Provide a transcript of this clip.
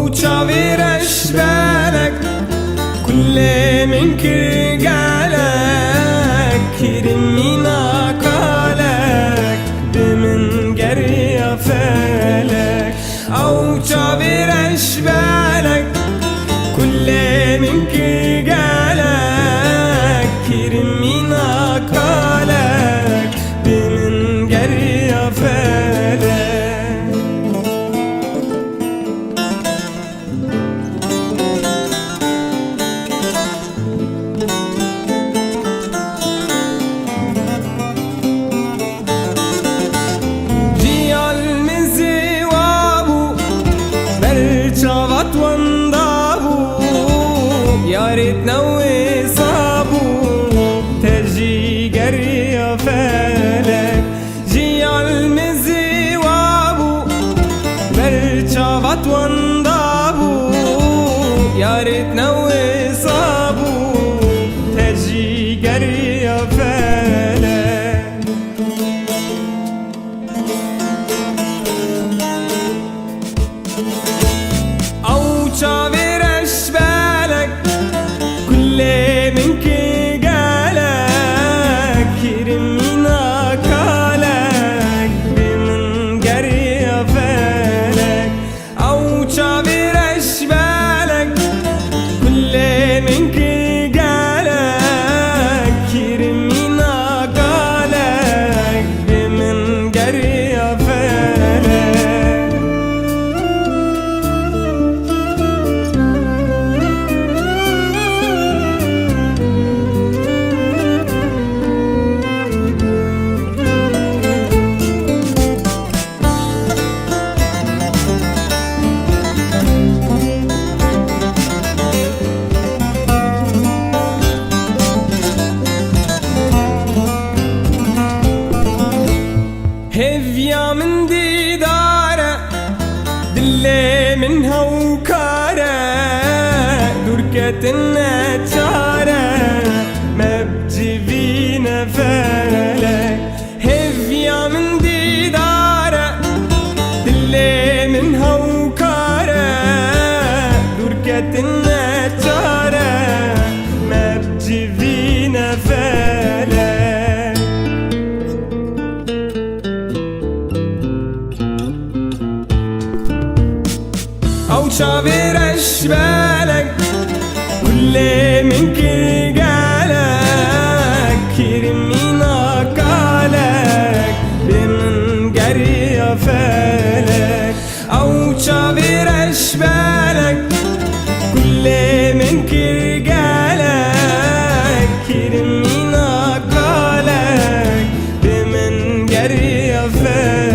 وشافيرش بالك كل من كرجالك كرمينا قالك بمن جري فالك أو شافيرش بالك كل من كرجالك كرمينا قالك بمن جري فالك شافت وانضابو يا ريتنا وصابو تجي جري فالك جي عالمزي وابو بل شافت وانضابو يا ريتنا وصابو تجي جري فالك شافيرش بالك كل من كجالك كرمينا قالك بمن جري فالك أو شافيرش بالك كل من كجالك كرمينا قالك بمن جري فالك هفيا من ديدارة دلي من هوكارة دركة النجارة ما بجيبينا فالك هفيا من ديدارة دلي من هوكارة دركة النجارة ما بجيبينا فالك أو شافيرش بالك كل من كجالك كرمينا قالك بمن جري فالك أو شافيرش بالك كل من كجالك كرمينا قالك بمن جري فالك